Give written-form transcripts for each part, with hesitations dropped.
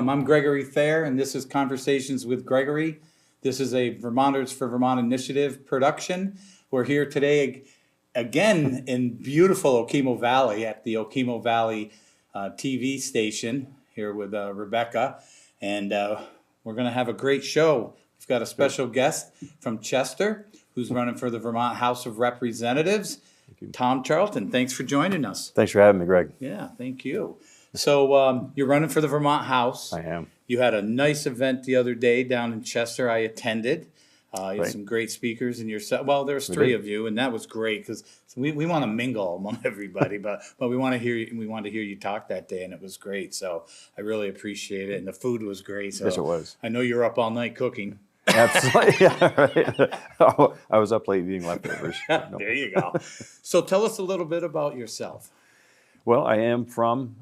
Welcome. I'm Gregory Thayer, and this is Conversations with Gregory. This is a Vermonters for Vermont initiative production. We're here today again in beautiful Okemo Valley at the Okemo Valley TV station here with Rebecca, and we're going to have a great show. We've got a special guest from Chester who's running for the Vermont House of Representatives, Tom Charlton. Thanks for joining us. Thanks for having me, Greg. Yeah, thank you. So you're running for the Vermont House. I am. You had a nice event the other day down in Chester. I attended. You had some great speakers in yourself. Well, there's three of you, and that was great because we want to mingle among everybody, but we want to hear you. We wanted to hear you talk that day, and it was great. So I really appreciate it, and the food was great. So yes, it was. I know you're up all night cooking. Absolutely. Yeah, right. Oh, I was up late eating leftovers. No. There you go. So tell us a little bit about yourself. Well, I am from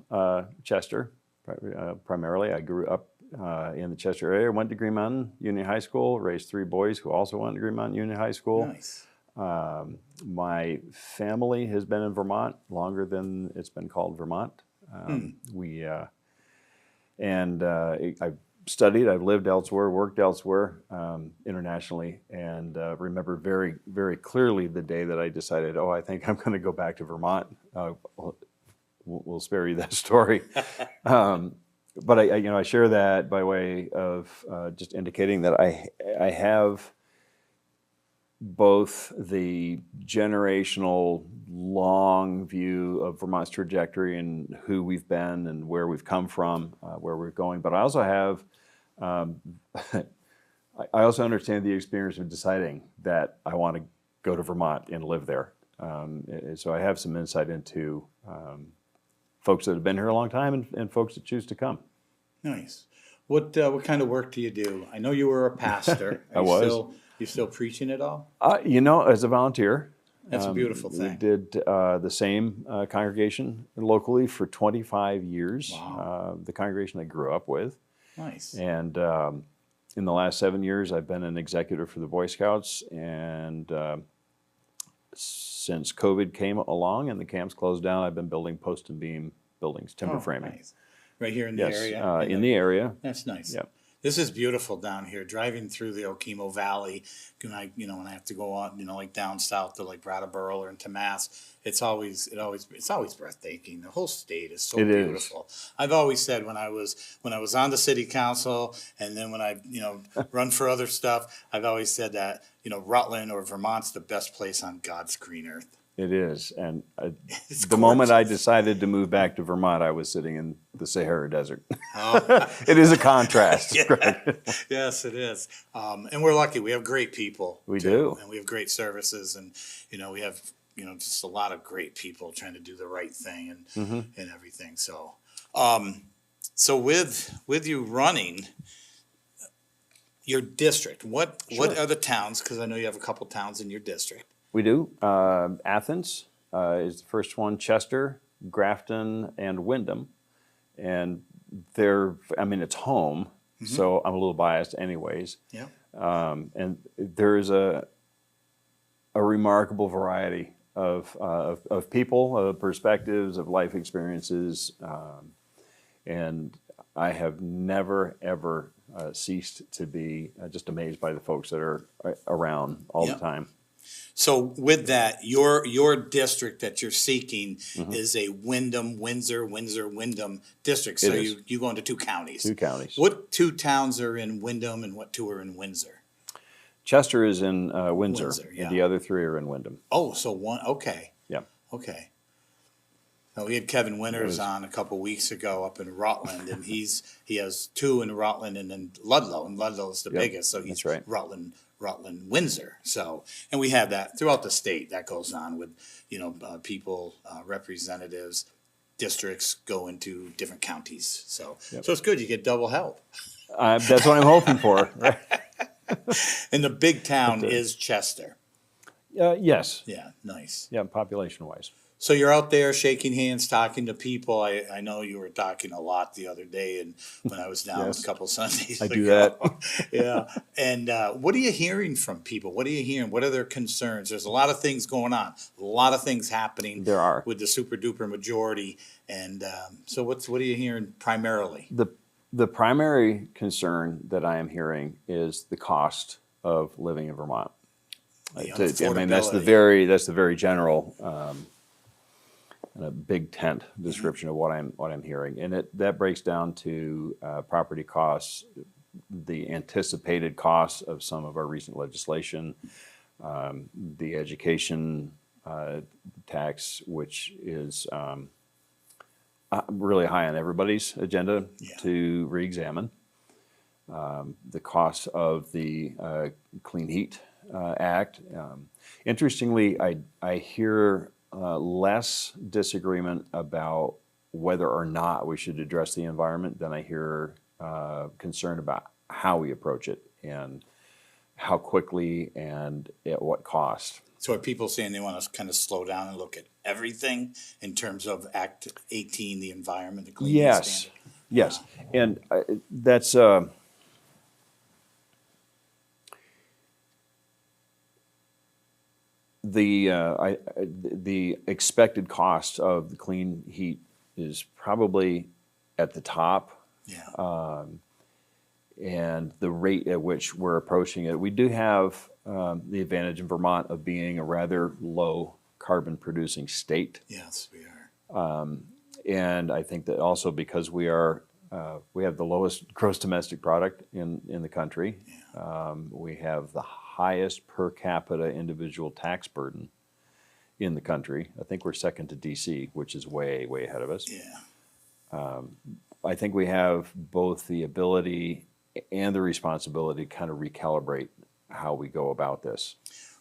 Chester, primarily. I grew up in the Chester area, went to Green Mountain Union High School, raised three boys who also went to Green Mountain Union High School. Nice. My family has been in Vermont longer than it's been called Vermont. I've studied, I've lived elsewhere, worked elsewhere internationally, and remember very, very clearly the day that I decided, I think I'm going to go back to Vermont. We'll spare you that story. But I share that by way of just indicating that I have both the generational long view of Vermont's trajectory and who we've been and where we've come from, where we're going. But I also have, I also understand the experience of deciding that I want to go to Vermont and live there. So I have some insight into folks that have been here a long time and folks that choose to come. Nice. What kind of work do you do? I know you were a pastor. I was. You still preaching at all? As a volunteer. That's a beautiful thing. We did the same congregation locally for 25 years. Wow. The congregation I grew up with. Nice. And in the last 7 years, I've been an executive for the Boy Scouts. And since COVID came along and the camps closed down, I've been building post and beam buildings, timber framing. Nice. Right here in the area? In the area. That's nice. Yep. This is beautiful down here. Driving through the Okemo Valley, when I have to go on, like down south to like Brattleboro or into Mass, it's always breathtaking. The whole state is so beautiful. I've always said when I was on the city council, and then when I run for other stuff, I've always said that Rutland or Vermont's the best place on God's green earth. It is, and the moment I decided to move back to Vermont, I was sitting in the Sahara Desert. Oh. It is a contrast. Yes, it is. And we're lucky. We have great people. We do. And we have great services, and we have just a lot of great people trying to do the right thing and everything. So, so with you running your district, what are the towns? Because I know you have a couple towns in your district. We do. Athens is the first one, Chester, Grafton, and Windham. And it's home, so I'm a little biased anyways. Yeah. And there's a remarkable variety of people, of perspectives, of life experiences. And I have never, ever ceased to be just amazed by the folks that are around all the time. So with that, your district that you're seeking is a Windham-Windsor Windham district. So you go into two counties. Two counties. What two towns are in Windham and what two are in Windsor? Chester is in Windsor, yeah. and the other three are in Windham. Oh, so one. Okay. Yeah. Okay. Now, we had Kevin Winters on a couple weeks ago up in Rutland, and he has two in Rutland and then Ludlow, and Ludlow is the biggest, so he's Rutland Windsor. So, and we have that throughout the state. That goes on with people, representatives, districts go into different counties. So, so it's good. You get double help. That's what I'm hoping for. Right? And the big town is Chester. Yes. Yeah. Nice. Yeah. Population wise. So you're out there shaking hands, talking to people. I know you were talking a lot the other day, and when I was down a couple Sundays I ago. do that. Yeah. And what are you hearing from people? What are you hearing? What are their concerns? There's a lot of things going on, a lot of things happening. There are. With the super duper majority. And so what are you hearing primarily? The The primary concern that I am hearing is the cost of living in Vermont. The I mean, affordability. that's the very general, big tent description of what I'm hearing, and that breaks down to property costs, the anticipated costs of some of our recent legislation, the education tax, which is really high on everybody's agenda Yeah. to reexamine. The cost of the Clean Heat Act. Interestingly, I hear less disagreement about whether or not we should address the environment than I hear concern about how we approach it and how quickly and at what cost. So are people saying they want to kind of slow down and look at everything in terms of Act 18, the environment, the clean heat Yes, standard? yes, and that's the expected cost of the clean heat is probably at the top, Yeah. and the rate at which we're approaching it. We do have the advantage in Vermont of being a rather low carbon producing state. Yes, we are. And I think that also because we have the lowest gross domestic product in the country. We have the highest per capita individual tax burden in the country. I think we're second to DC, which is way, way ahead of us. Yeah. I think we have both the ability and the responsibility to kind of recalibrate how we go about this.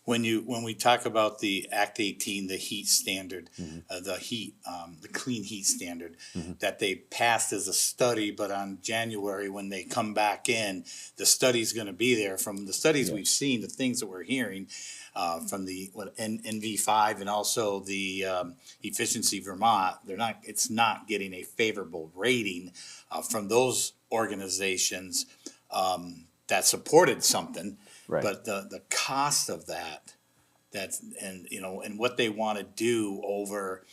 When we talk about the Act 18, the heat standard, the clean heat standard that they passed as a study, but on January when they come back in, the study's going to be there. From the studies we've seen, the things that we're hearing from the NV5 and also the Efficiency Vermont, it's not getting a favorable rating from those organizations that supported something. Right. But the cost of and what they want to do over,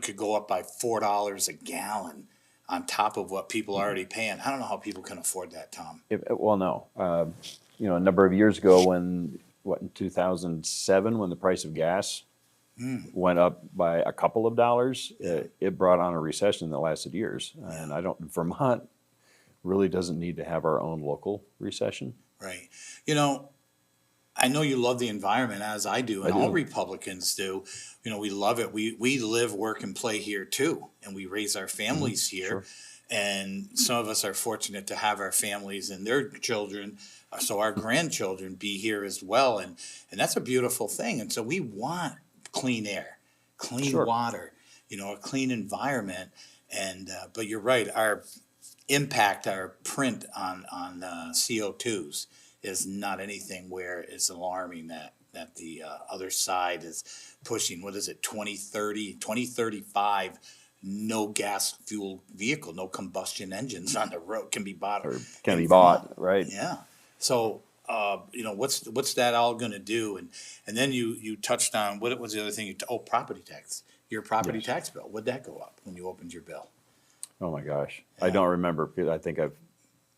could go up by $4 a gallon on top of what people are already paying. I don't know how people can afford that, Tom. Well, no. A number of years ago in 2007, when the price of gas went up by a couple of dollars, it brought on a recession that lasted years. And Vermont really doesn't need to have our own local recession. Right. I know you love the environment, as I do, and all Republicans do. We love it. We live, work, and play here too, and we raise our families here. Sure. And some of us are fortunate to have our families and their children, so our grandchildren, be here as well, and that's a beautiful thing. And so we want clean air, clean water, a clean environment. And but you're right, our impact, our print on CO2s is not anything where it's alarming that the other side is pushing. What is it, 2030, 2035, no gas fuel vehicle, no combustion engines on the road can be bought. Or can be bought, right? Yeah. So, what's that all going to do? And then you touched on, what was the other thing? Property tax. Your property tax bill. Would that go up when you opened your bill? Oh my gosh. I don't remember, because I think I've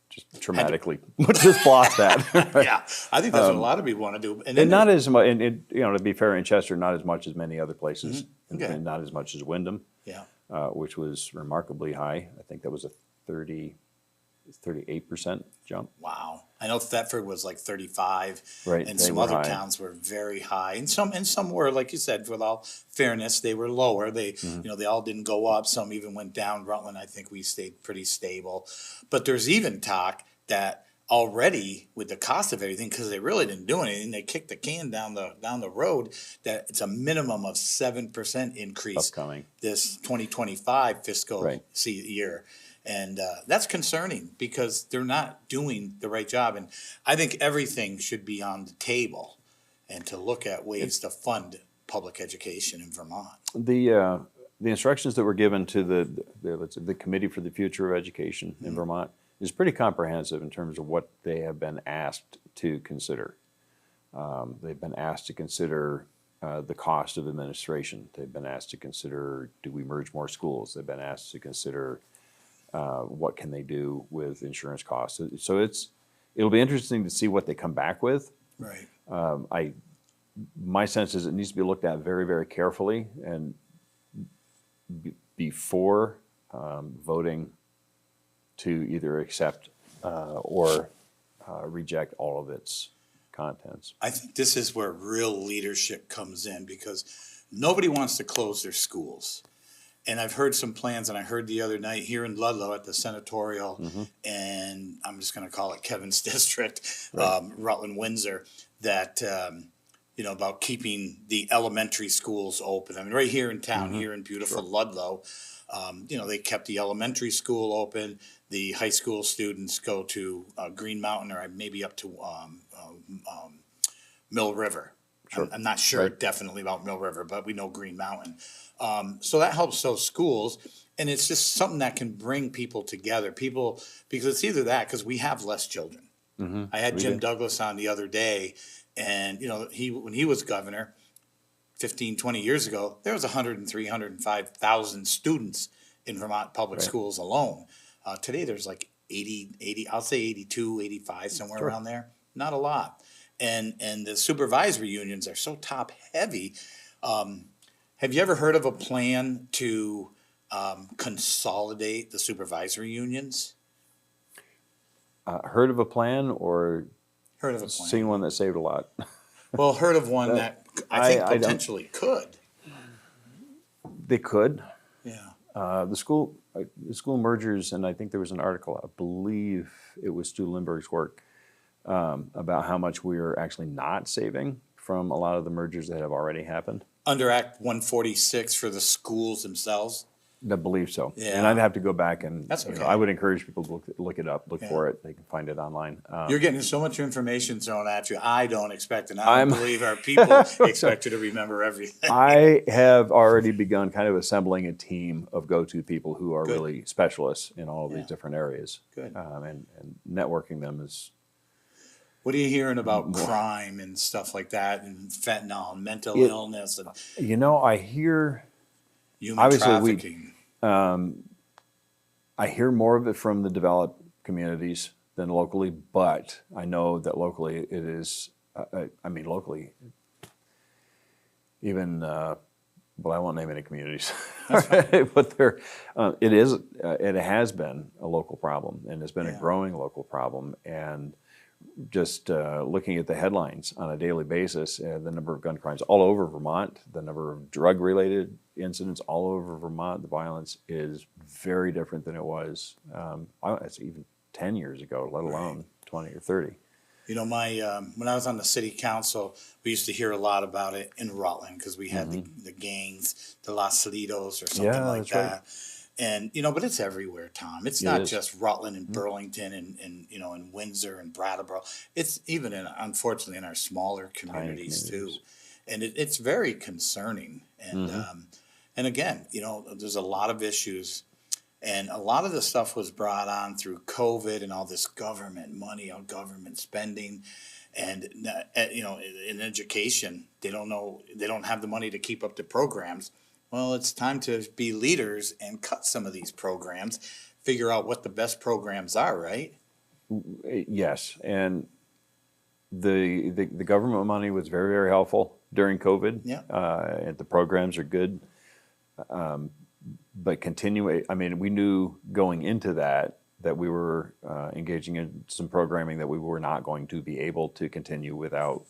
just traumatically just blocked that. Yeah, I think that's what a lot of people want to do. And not as much, to be fair, in Chester, not as much as many other places, Okay. and not as much as Windham, Yeah. which was remarkably high. I think that was a 38% jump. Wow. I know Thetford was like 35, Right, and they some were other high. towns were very high, and some were, like you said, with all fairness, they were lower. They they all didn't go up. Some even went down. Rutland, I think we stayed pretty stable. But there's even talk that already with the cost of everything, because they really didn't do anything, they kicked the can down the road, that it's a minimum of 7% increase Upcoming. this 2025 fiscal Right. year. And that's concerning because they're not doing the right job. And I think everything should be on the table and to look at ways to fund public education in Vermont. The instructions that were given to the Committee for the Future of Education in Vermont is pretty comprehensive in terms of what they have been asked to consider. They've been asked to consider the cost of administration. They've been asked to consider, do we merge more schools? They've been asked to consider what can they do with insurance costs. So it'll be interesting to see what they come back with. Right. My sense is it needs to be looked at very, very carefully and before voting to either accept or reject all of its contents. I think this is where real leadership comes in, because nobody wants to close their schools. And I've heard some plans, and I heard the other night here in Ludlow at the senatorial, and I'm just going to call it Kevin's district, Rutland-Windsor, that, about keeping the elementary schools open. I mean, right here in town, here in beautiful Ludlow, they kept the elementary school open. The high school students go to Green Mountain, or maybe up to Mill River. Sure. I'm not sure definitely about Mill River, but we know Green Mountain. So that helps those schools, and it's just something that can bring people together. Because it's either that, because we have less children. I had Jim Douglas on the other day, and when he was governor 15, 20 years ago, there was 103, 105,000 students in Vermont public schools alone. Today there's like 80, I'll say 82, 85, somewhere around there. Not a lot. And the supervisory unions are so top heavy. Have you ever heard of a plan to consolidate the supervisory unions? Heard of a plan or Heard of a plan? seen one that saved a lot? Well, heard of one that I think potentially could. They could. Yeah. The school mergers, and I think there was an article, I believe it was Stu Lindbergh's work, about how much we are actually not saving from a lot of the mergers that have already happened. Under Act 146 for the schools themselves? I believe so. Yeah. And I'd have to go back and That's okay. I would encourage people to look it up, look for it. They can find it online. You're getting so much information thrown at you. I don't expect, and I don't believe our people expect you to remember everything. I have already begun kind of assembling a team of go-to people who are really specialists in all of these different areas. Good. And networking them is... What are you hearing about crime and stuff like that, and fentanyl and mental illness and I hear... human obviously trafficking? I hear more of it from the developed communities than locally, but I know that locally it is, locally, even, I won't name any communities, but it has been a local problem, and it's been a growing local problem. And just looking at the headlines on a daily basis, the number of gun crimes all over Vermont, the number of drug-related incidents all over Vermont, the violence is very different than it was, it's even 10 years ago, let alone 20 or 30. When I was on the city council, we used to hear a lot about it in Rutland, because we had the gangs, the Los Salitos or something like that. Right. And, but it's everywhere, Tom. It's not just Rutland and Burlington and and Windsor and Brattleboro. It's even, unfortunately, in our smaller communities too. And it's very concerning. And again, there's a lot of issues. And a lot of the stuff was brought on through COVID and all this government money, all government spending. And, in education, they don't have the money to keep up the programs. Well, it's time to be leaders and cut some of these programs, figure out what the best programs are, right? Yes, and the government money was very, very helpful during COVID. Yeah, and the programs are good, but we knew going into that we were engaging in some programming that we were not going to be able to continue without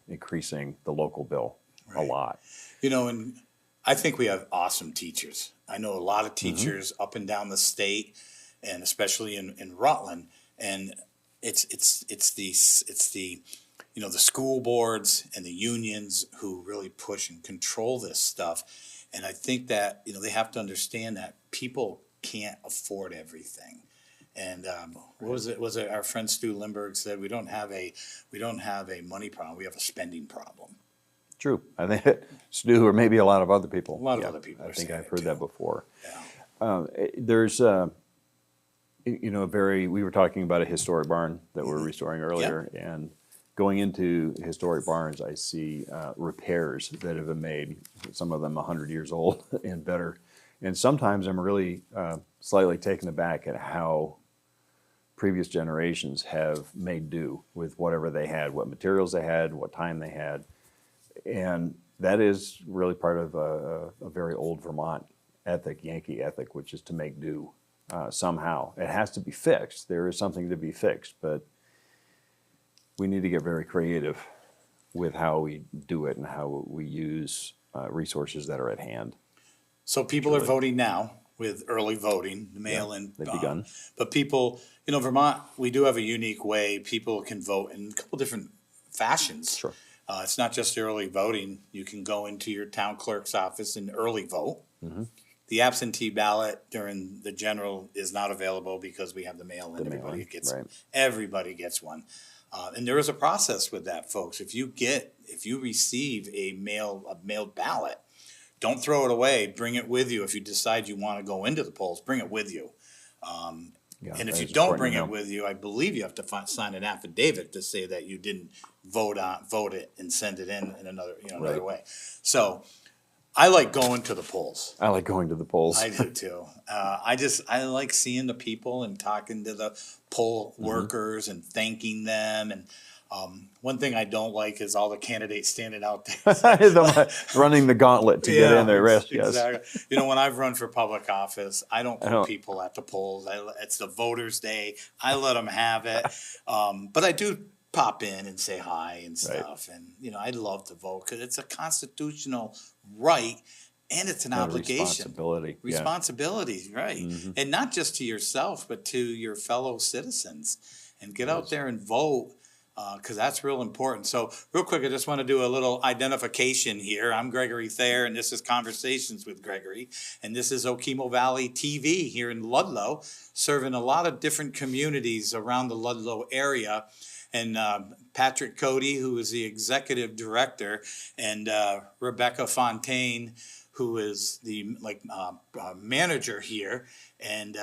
increasing the local bill a lot. And I think we have awesome teachers. I know a lot of teachers up and down the state, and especially in Rutland. And it's the the school boards and the unions who really push and control this stuff. And I think that they have to understand that people can't afford everything. And what was it? Was it our friend Stu Lindbergh said we don't have a money problem, we have a spending problem. True. I think Stu, or maybe a lot of other people. A lot of other people. I think I've heard that before. Yeah. There's we were talking about a historic barn that we're restoring earlier, and going into historic barns, I see repairs that have been made, some of them 100 years old and better, And sometimes I'm really slightly taken aback at how previous generations have made do with whatever they had, what materials they had, what time they had. And that is really part of a very old Vermont ethic, Yankee ethic, which is to make do somehow. It has to be fixed. There is something to be fixed, but we need to get very creative with how we do it and how we use resources that are at hand. So people are voting now with early voting, mail-in. They've begun. But people, Vermont, we do have a unique way people can vote in a couple different fashions. Sure. It's not just early voting. You can go into your town clerk's office and early vote. Mm-hmm. The absentee ballot during the general is not available because we have the mail-in. Everybody gets one. And there is a process with that, folks. If you receive a mailed ballot, don't throw it away. Bring it with you. If you decide you want to go into the polls, bring it with you. And if you don't bring it with you, I believe you have to sign an affidavit to say that you didn't vote it and send it in another way. So I like going to the polls. I like going to the polls. I do too. I like seeing the people and talking to the poll workers and thanking them. And one thing I don't like is all the candidates standing out there. Running the gauntlet to get in there. Exactly. When I've run for public office, I don't put people at the polls. It's the voters' day. I let them have it. But I do pop in and say hi and stuff. Right. And, I'd love to vote because it's a constitutional right and it's an obligation. Responsibility, right. Mm-hmm. And not just to yourself, but to your fellow citizens. And get out there and vote. Because that's real important. So real quick, I just want to do a little identification here. I'm Gregory Thayer, and this is Conversations with Gregory. And this is Okemo Valley TV here in Ludlow, serving a lot of different communities around the Ludlow area. And Patrick Cody, who is the executive director, and Rebecca Fontaine, who is the manager here, and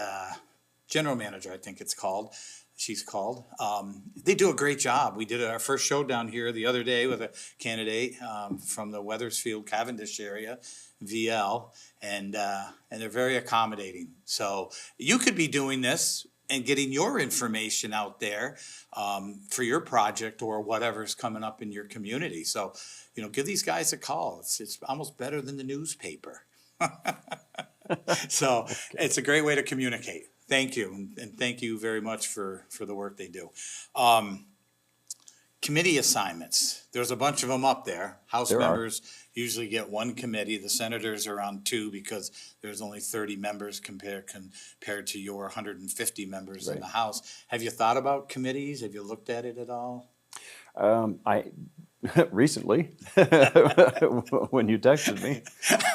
general manager, I think it's called. She's called. They do a great job. We did our first show down here the other day with a candidate from the Wethersfield, Cavendish area, VL, and they're very accommodating. So you could be doing this and getting your information out there for your project or whatever's coming up in your community. So, give these guys a call. It's almost better than the newspaper. So it's a great way to communicate. Thank you, and thank you very much for the work they do. Committee assignments. There's a bunch of them up there. House members usually get one committee. The senators are on two because there's only 30 members compared to your 150 members in the House. Have you thought about committees? Have you looked at it at all? I recently, when you texted me,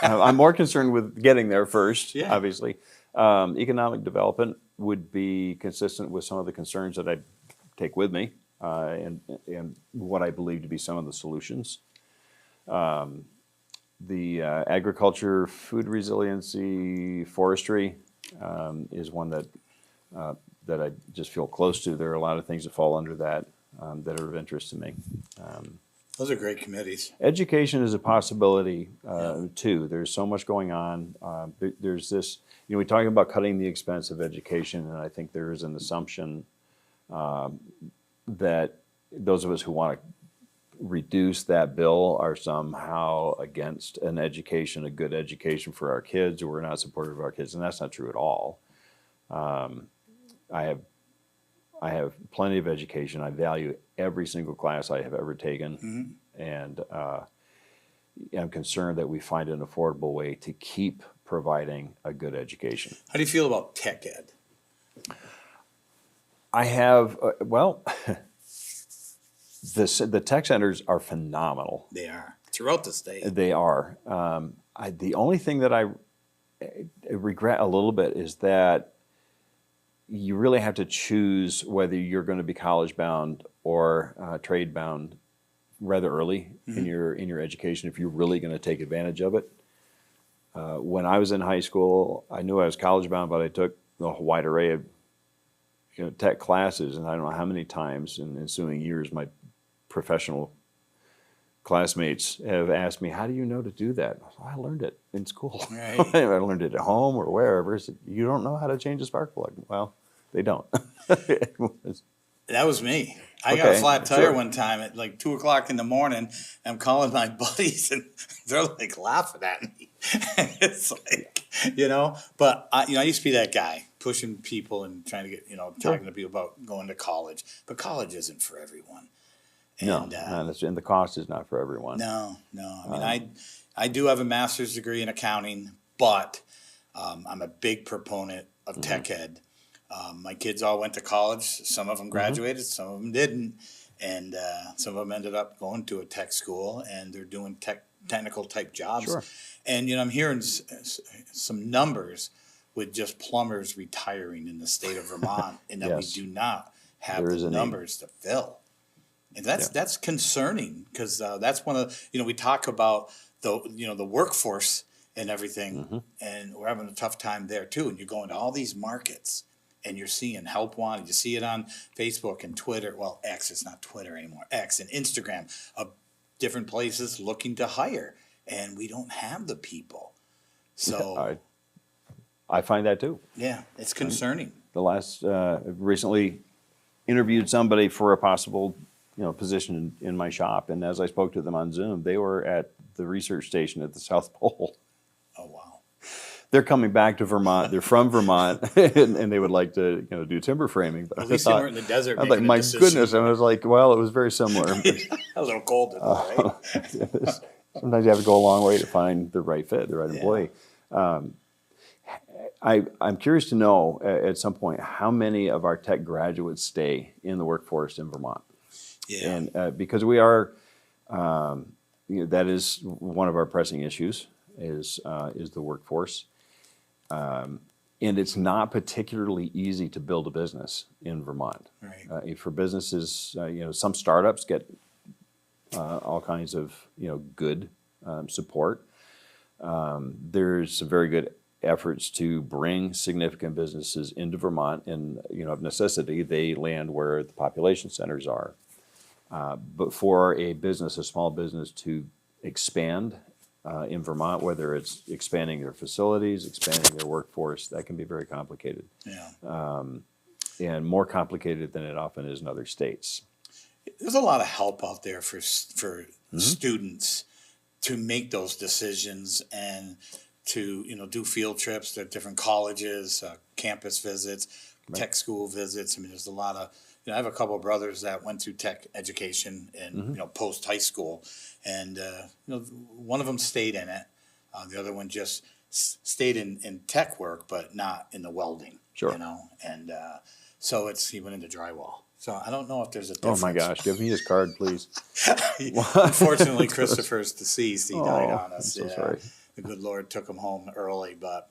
I'm more concerned with getting there first, obviously. Economic development would be consistent with some of the concerns that I take with me and what I believe to be some of the solutions. The agriculture, food resiliency, forestry is one that I just feel close to. There are a lot of things that fall under that that are of interest to me. Those are great committees. Education is a possibility too. There's so much going on. There's this, we talk about cutting the expense of education, and I think there is an assumption that those of us who want to reduce that bill are somehow against an education, a good education for our kids, or we're not supportive of our kids, and that's not true at all. I have plenty of education. I value every single class I have ever taken, and I'm concerned that we find an affordable way to keep providing a good education. How do you feel about tech ed? I have, the tech centers are phenomenal. They are. Throughout the state. They are. The only thing that I regret a little bit is that you really have to choose whether you're going to be college bound or trade bound rather early in your education if you're really going to take advantage of it. When I was in high school, I knew I was college bound, but I took a wide array of tech classes, and I don't know how many times in ensuing years my professional classmates have asked me, "How do you know to do that?" I learned it in school. Right. I learned it at home or wherever. So you don't know how to change a spark plug. Well, they don't. That was me. I got a flat tire sure. one time at like 2:00 in the morning. I'm calling my buddies and they're like laughing at me. It's like, but I used to be that guy pushing people and trying to get, talking to people about going to college, but college isn't for everyone. No, And, and the cost is not for everyone. no. I mean, I do have a master's degree in accounting, but I'm a big proponent of tech ed. My kids all went to college. Some of them graduated, some of them didn't. And some of them ended up going to a tech school, and they're doing technical type jobs. Sure. And, I'm hearing some numbers with just plumbers retiring in the state of Vermont, and that Yes. we do not have There is the a need. numbers to fill. And that's concerning, because that's one of, we talk about the workforce and everything, and we're having a tough time there too. And you're going to all these markets, and you're seeing help wanted. You see it on Facebook and Twitter. Well, X, it's not Twitter anymore. X and Instagram of different places looking to hire, and we don't have the people. So I find that too. yeah, it's concerning. The last recently interviewed somebody for a possible position in my shop, and as I spoke to them on Zoom, they were at the research station at the South Pole. Oh wow. They're coming back to Vermont. They're from Vermont, and they would like to do timber framing. But At least they weren't in the desert. I was like, making a my decision. goodness! And I was like, well, it was very similar. A little cold, right? Sometimes you have to go a long way to find the right fit, the right employee. I'm curious to know at some point how many of our tech graduates stay in the workforce in Vermont. Yeah. And because we are, that is one of our pressing issues is the workforce. And it's not particularly easy to build a business in Vermont. Right. For businesses, some startups get all kinds of good support. There's some very good efforts to bring significant businesses into Vermont, and of necessity, they land where the population centers are. But for a small business to expand in Vermont, whether it's expanding their facilities, expanding their workforce, that can be very complicated. Yeah. And more complicated than it often is in other states. There's a lot of help out there for students to make those decisions and to do field trips to different colleges, campus visits, tech school visits. I mean, there's a lot of I have a couple of brothers that went through tech education and post high school, and one of them stayed in it. The other one just stayed in tech work, but not in the welding. Sure. And so he went into drywall. So I don't know if there's a difference. Oh my gosh, give me his card, please. Unfortunately, Christopher's deceased. He died on us. I'm so sorry. The good Lord took him home early, but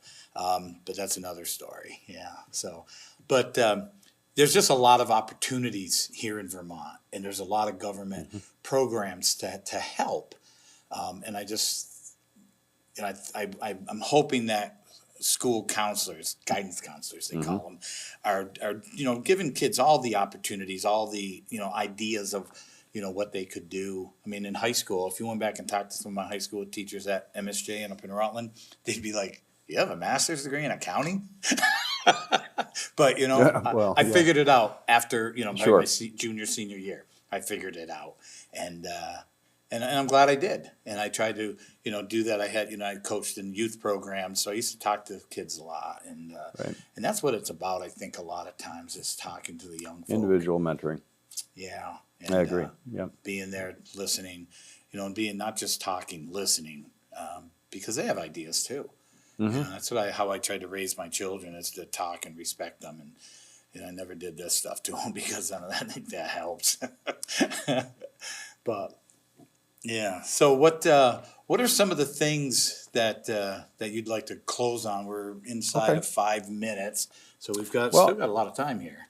that's another story. Yeah. So, but there's just a lot of opportunities here in Vermont, and there's a lot of government programs to help. And I just, I'm hoping that school counselors, guidance counselors, they call them, are giving kids all the opportunities, all the ideas of what they could do. I mean, in high school, if you went back and talked to some of my high school teachers at MSJ and up in Rutland, they'd be like, "You have a master's degree in accounting?" But I figured it out after my junior senior year. I figured it out, and I'm glad I did. And I tried to do that. I had I coached in youth programs, so I used to talk to kids a lot, and and that's what it's about. I think a lot of times is talking to the young folk. Individual mentoring. Yeah, and, I agree. Being there, listening, and being not just talking, listening, because they have ideas too. That's how I tried to raise my children, is to talk and respect them, and I never did this stuff to them because I think that helps. But yeah, so what are some of the things that you'd like to close on? We're inside of 5 minutes, so we've still got a lot of time here.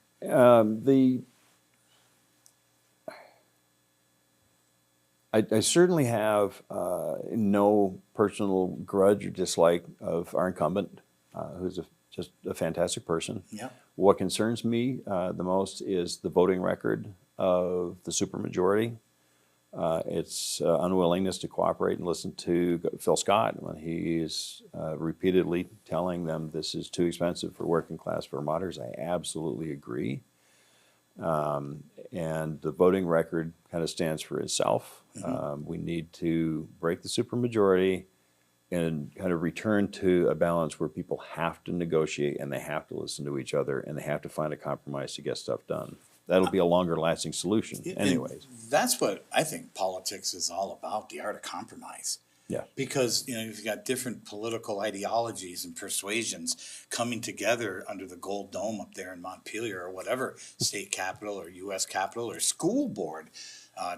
I certainly have no personal grudge or dislike of our incumbent, who's just a fantastic person. Yeah. What concerns me the most is the voting record of the supermajority. It's unwillingness to cooperate and listen to Phil Scott when he is repeatedly telling them this is too expensive for working class Vermonters. I absolutely agree. And the voting record kind of stands for itself. We need to break the supermajority and kind of return to a balance where people have to negotiate and they have to listen to each other and they have to find a compromise to get stuff done. That'll be a longer lasting solution anyways. And that's what I think politics is all about, the art of compromise. Yeah. Because, you've got different political ideologies and persuasions coming together under the Gold Dome up there in Montpelier or whatever state capitol or U.S. capitol or school board,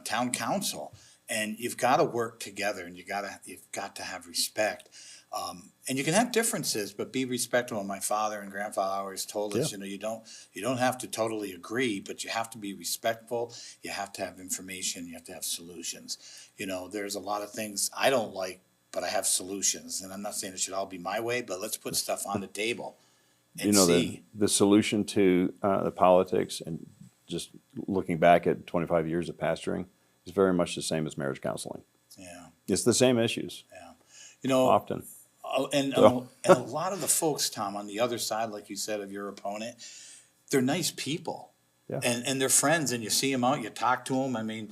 town council. And you've got to work together, and you've got to have respect. And you can have differences, but be respectful. My father and grandfather always told us, you don't have to totally agree, but you have to be respectful. You have to have information. You have to have solutions. There's a lot of things I don't like, but I have solutions. And I'm not saying it should all be my way, but let's put stuff on the table and see. The solution to the politics, and just looking back at 25 years of pastoring, is very much the same as marriage counseling. Yeah. It's the same issues. Yeah. Often. And a lot of the folks, Tom, on the other side, like you said, of your opponent, they're nice people. Yeah. And they're friends, and you see them out, you talk to them. I mean,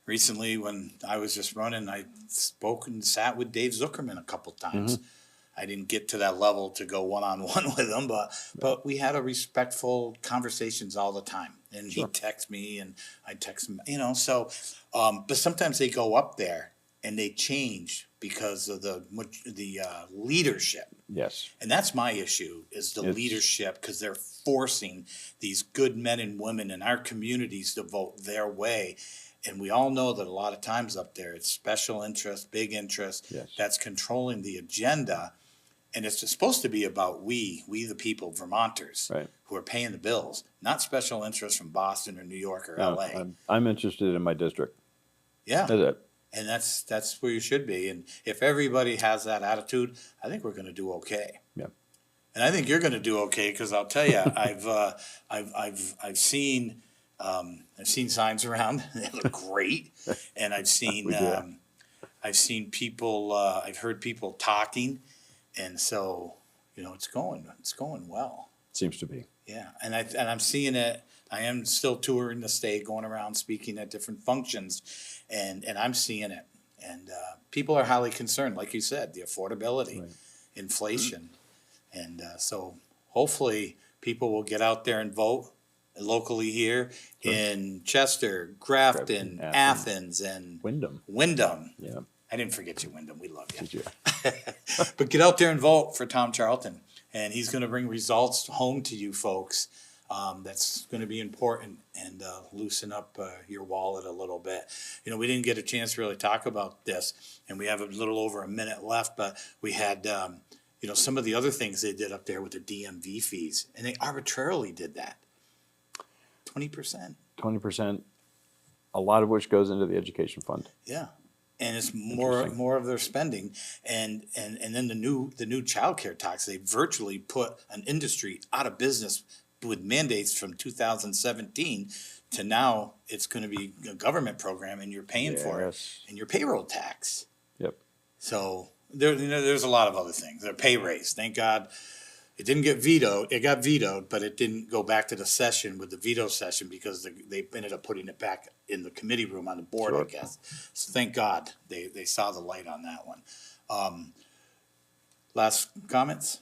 recently when I was just running, I spoke and sat with Dave Zuckerman a couple times. I didn't get to that level to go one-on-one with him, but we had a respectful conversations all the time. And he'd text me, and I'd text him, so, but sometimes they go up there and they change because of the leadership. Yes. And that's my issue, is the leadership, because they're forcing these good men and women in our communities to vote their way. And we all know that a lot of times up there, it's special interest, big interest, that's controlling the agenda. And it's supposed to be about we the people, Vermonters, who are paying the bills, not special interests from Boston or New York or L.A. I'm interested in my district. Yeah. That's it. And that's where you should be. And if everybody has that attitude, I think we're going to do okay. Yeah. And I think you're going to do okay, because I'll tell you, I've seen signs around. They look great, and I've seen people. I've heard people talking, and so it's going well. Seems to be. Yeah, and I'm seeing it. I am still touring the state, going around speaking at different functions, and I'm seeing it. And people are highly concerned, like you said, the affordability, inflation. And so hopefully people will get out there and vote locally here in Chester, Grafton, Athens, and Windham. Yeah. I didn't forget you, Windham. We love you. But get out there and vote for Tom Charlton. And he's going to bring results home to you folks. That's going to be important, and loosen up your wallet a little bit. We didn't get a chance to really talk about this, and we have a little over a minute left, but we had, some of the other things they did up there with the DMV fees, and they arbitrarily did that. 20%. 20%, a lot of which goes into the education fund. Yeah. And it's more of their spending, and then the new child care tax, they virtually put an industry out of business with mandates from 2017 to now. It's going to be a government program, and you're paying for it, and your payroll tax. Yep. So there's a lot of other things. Their pay raise, thank God. It didn't get vetoed. It got vetoed, but it didn't go back to the session with the veto session, because they ended up putting it back in the committee room on the board, I guess. So thank God they saw the light on that one. Last comments?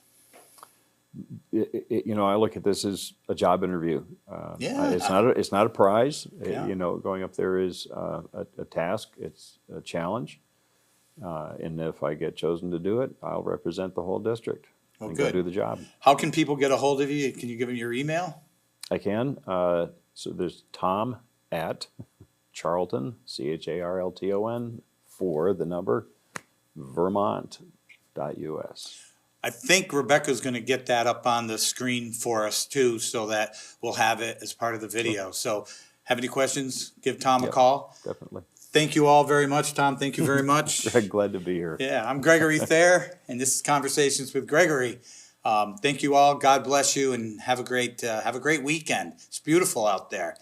I look at this as a job interview. It's not a prize. Going up there is a task. It's a challenge. And if I get chosen to do it, I'll represent the whole district. Well, and good. Go do the job. How can people get a hold of you? Can you give them your email? I can. So there's Tom at Charlton, CHARLTON, for the number, Vermont.us. I think Rebecca's going to get that up on the screen for us too, so that we'll have it as part of the video. So have any questions, give Tom a call. Definitely. Thank you all very much, Tom. Thank you very much. Greg, glad to be here. Yeah, I'm Gregory Thayer, and this is Conversations with Gregory. Thank you all. God bless you, and have a great weekend. It's beautiful out there.